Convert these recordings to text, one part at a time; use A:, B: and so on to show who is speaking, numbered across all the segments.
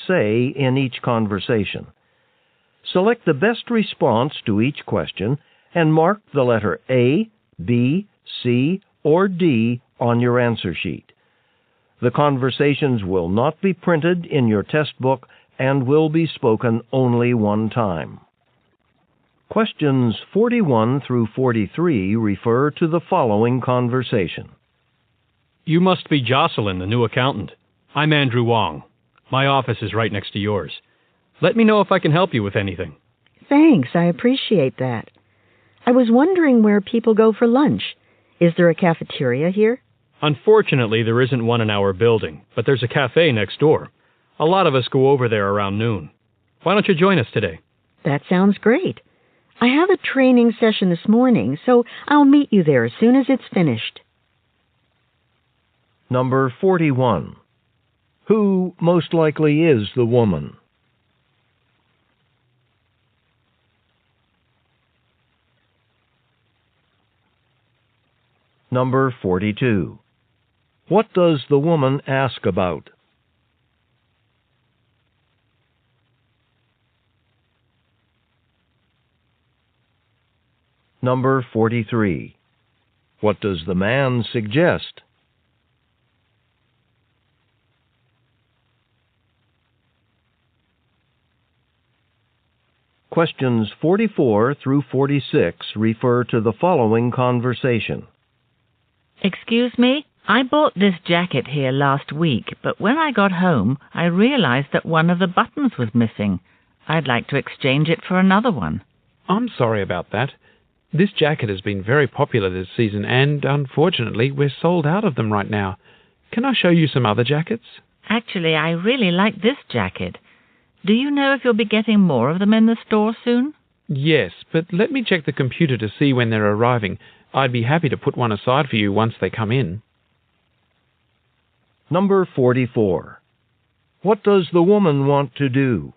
A: say in each conversation. Select the best response to each question and mark the letter A, B, C, or D on your answer sheet. The conversations will not be printed in your test book and will be spoken only one time. Questions 41 through 43 refer to the following conversation.
B: You must be Jocelyn, the new accountant. I'm Andrew Wong. My office is right next to yours. Let me know if I can help you with anything.
C: Thanks, I appreciate that. I was wondering where people go for lunch. Is there a cafeteria here?
B: Unfortunately, there isn't one in our building, but there's a cafe next door. A lot of us go over there around noon. Why don't you join us today?
C: That sounds great. I have a training session this morning, so I'll meet you there as soon as it's finished.
A: Number 41. Who most likely is the woman? Number 42. What does the woman ask about? Number 43. What does the man suggest? Questions 44 through 46 refer to the following conversation.
D: Excuse me, I bought this jacket here last week, but when I got home, I realized that one of the buttons was missing. I'd like to exchange it for another one.
E: I'm sorry about that. This jacket has been very popular this season and, unfortunately, we're sold out of them right now. Can I show you some other jackets?
D: Actually, I really like this jacket. Do you know if you'll be getting more of them in the store soon?
E: Yes, but let me check the computer to see when they're arriving. I'd be happy to put one aside for you once they come in.
A: Number 44. What does the woman want to do?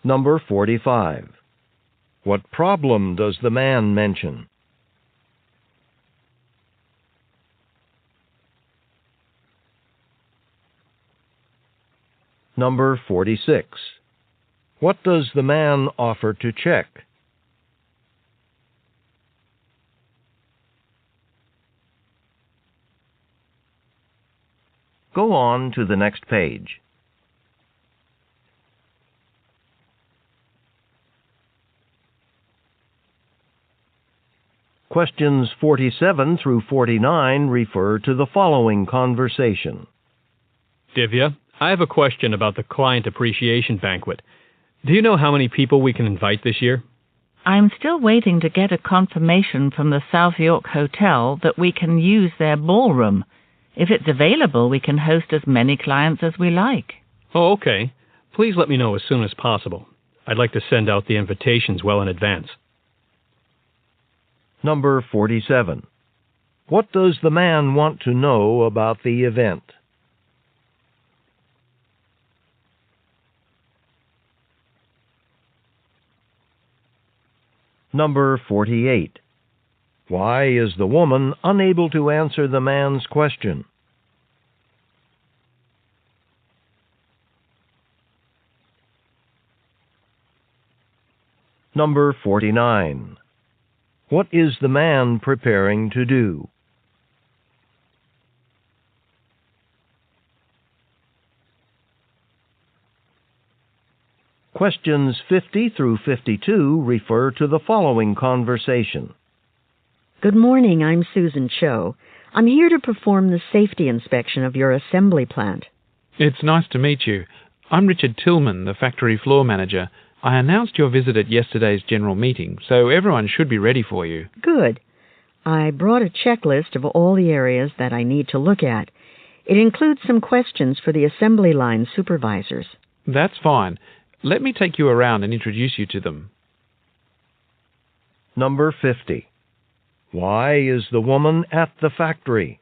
A: Number 45. What problem does the man mention? Number 46. What does the man offer to check? Go on to the next page. Questions 47 through 49 refer to the following conversation.
B: Divya, I have a question about the client appreciation banquet. Do you know how many people we can invite this year?
D: I'm still waiting to get a confirmation from the South York Hotel that we can use their ballroom. If it's available, we can host as many clients as we like.
B: Oh, okay. Please let me know as soon as possible. I'd like to send out the invitations well in advance.
A: Number 47. What does the man want to know about the event? Number 48. Why is the woman unable to answer the man's question? Number 49. What is the man preparing to do? Questions 50 through 52 refer to the following conversation.
C: Good morning, I'm Susan Cho. I'm here to perform the safety inspection of your assembly plant.
E: It's nice to meet you. I'm Richard Tillman, the factory floor manager. I announced your visit at yesterday's general meeting, so everyone should be ready for you.
C: Good. I brought a checklist of all the areas that I need to look at. It includes some questions for the assembly line supervisors.
E: That's fine. Let me take you around and introduce you to them.
A: Number 50. Why is the woman at the factory?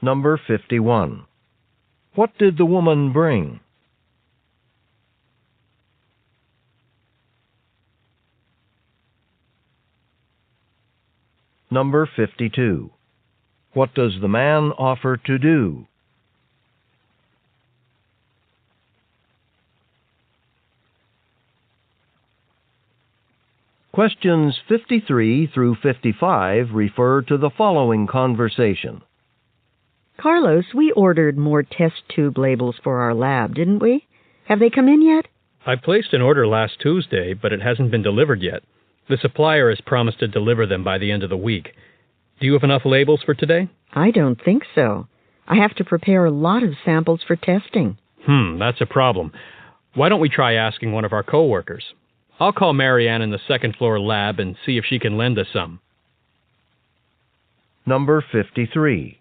A: Number 51. What did the woman bring? Number 52. What does the man offer to do? Questions 53 through 55 refer to the following conversation.
C: Carlos, we ordered more test tube labels for our lab, didn't we? Have they come in yet?
B: I placed an order last Tuesday, but it hasn't been delivered yet. The supplier has promised to deliver them by the end of the week. Do you have enough labels for today?
C: I don't think so. I have to prepare a lot of samples for testing.
B: That's a problem. Why don't we try asking one of our coworkers? I'll call Marianne in the second-floor lab and see if she can lend us some.
A: Number 53.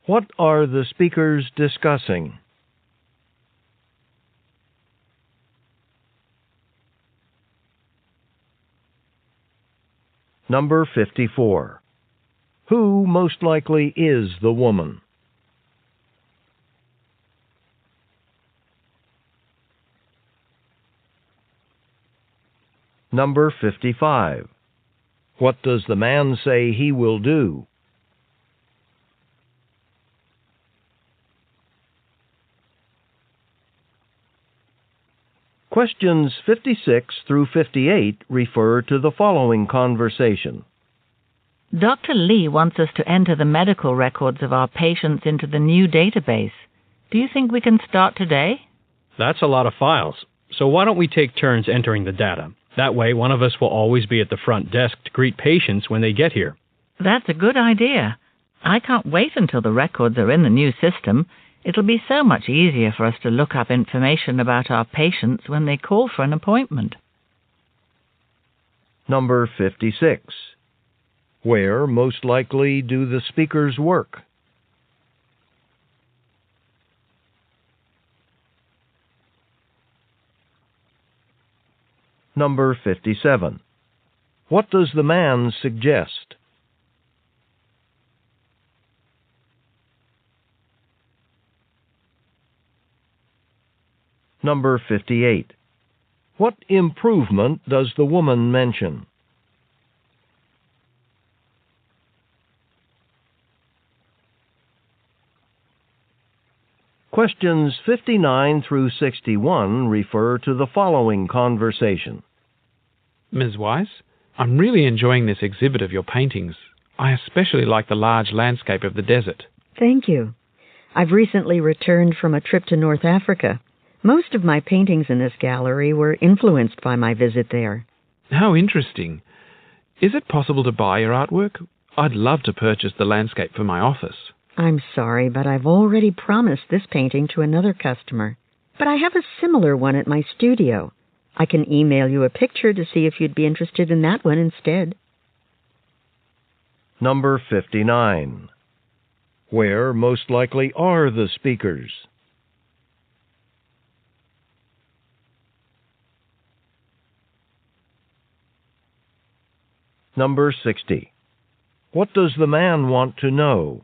A: What are the speakers discussing? Number 54. Who most likely is the woman? Number 55. What does the man say he will do? Questions 56 through 58 refer to the following conversation.
D: Dr. Lee wants us to enter the medical records of our patients into the new database. Do you think we can start today?
B: That's a lot of files, so why don't we take turns entering the data? That way, one of us will always be at the front desk to greet patients when they get here.
D: That's a good idea. I can't wait until the records are in the new system. It'll be so much easier for us to look up information about our patients when they call for an appointment.
A: Number 56. Where most likely do the speakers work? Number 57. What does the man suggest? Number 58. What improvement does the woman mention? Questions 59 through 61 refer to the following conversation.
E: Ms. Weiss, I'm really enjoying this exhibit of your paintings. I especially like the large landscape of the desert.
C: Thank you. I've recently returned from a trip to North Africa. Most of my paintings in this gallery were influenced by my visit there.
E: How interesting. Is it possible to buy your artwork? I'd love to purchase the landscape for my office.
C: I'm sorry, but I've already promised this painting to another customer. But I have a similar one at my studio. I can email you a picture to see if you'd be interested in that one instead.
A: Number 59. Where most likely are the speakers? Number 60. What does the man want to know?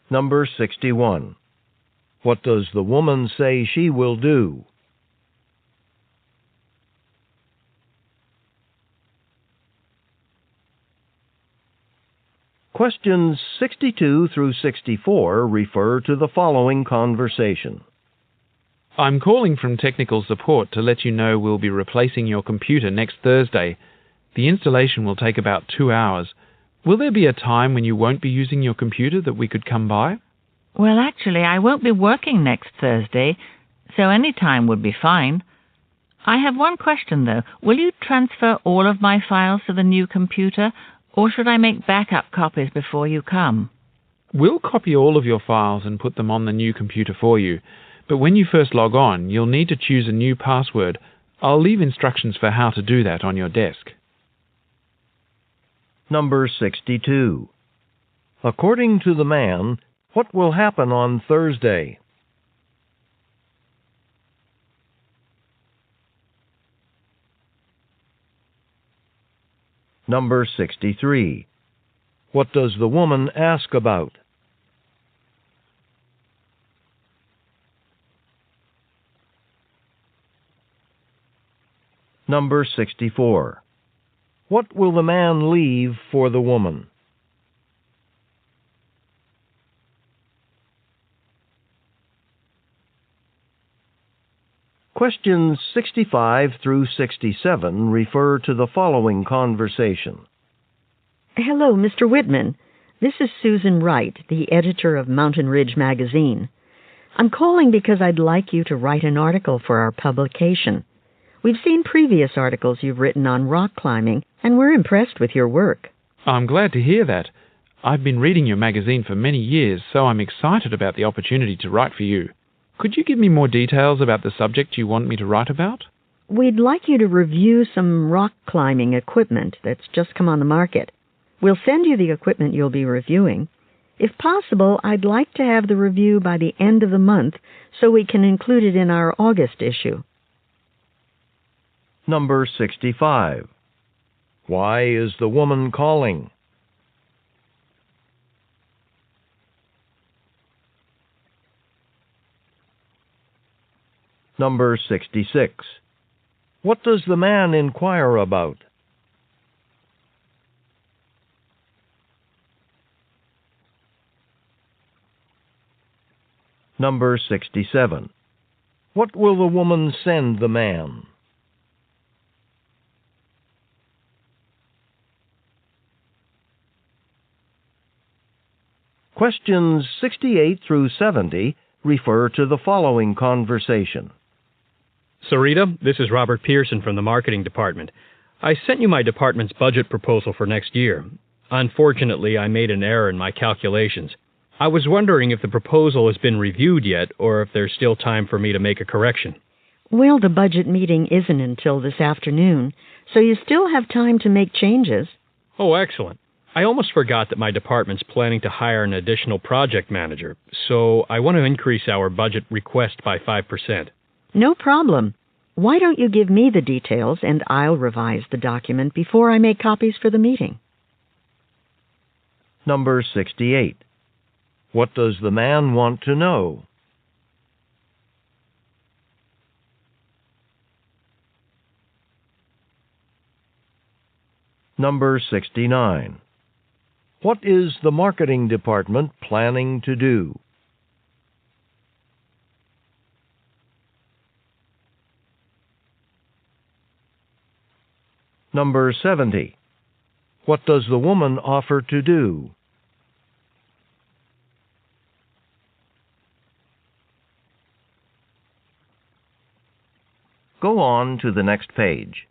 A: Number 61. What does the woman say she will do? Questions 62 through 64 refer to the following conversation.
E: I'm calling from technical support to let you know we'll be replacing your computer next Thursday. The installation will take about 2 hours. Will there be a time when you won't be using your computer that we could come by?
D: Well, actually, I won't be working next Thursday, so any time would be fine. I have one question, though. Will you transfer all of my files to the new computer, or should I make backup copies before you come?
E: We'll copy all of your files and put them on the new computer for you. But when you first log on, you'll need to choose a new password. I'll leave instructions for how to do that on your desk.
A: Number 62. According to the man, what will happen on Thursday? Number 63. What does the woman ask about? Number 64. What will the man leave for the woman? Questions 65 through 67 refer to the following conversation.
C: Hello, Mr. Whitman. This is Susan Wright, the editor of Mountain Ridge magazine. I'm calling because I'd like you to write an article for our publication. We've seen previous articles you've written on rock climbing, and we're impressed with your work.
E: I'm glad to hear that. I've been reading your magazine for many years, so I'm excited about the opportunity to write for you. Could you give me more details about the subject you want me to write about?
C: We'd like you to review some rock climbing equipment that's just come on the market. We'll send you the equipment you'll be reviewing. If possible, I'd like to have the review by the end of the month so we can include it in our August issue.
A: Number 65. Why is the woman calling? Number 66. What does the man inquire about? Number 67. What will the woman send the man? Questions 68 through 70 refer to the following conversation.
B: Sarita, this is Robert Pearson from the marketing department. I sent you my department's budget proposal for next year. Unfortunately, I made an error in my calculations. I was wondering if the proposal has been reviewed yet, or if there's still time for me to make a correction.
C: Well, the budget meeting isn't until this afternoon, so you still have time to make changes.
B: Oh, excellent. I almost forgot that my department's planning to hire an additional project manager, so I want to increase our budget request by 5%.
C: No problem. Why don't you give me the details and I'll revise the document before I make copies for the meeting?
A: Number 68. What does the man want to know? Number 69. What is the marketing department planning to do? Number 70. What does the woman offer to do? Go on to the next page.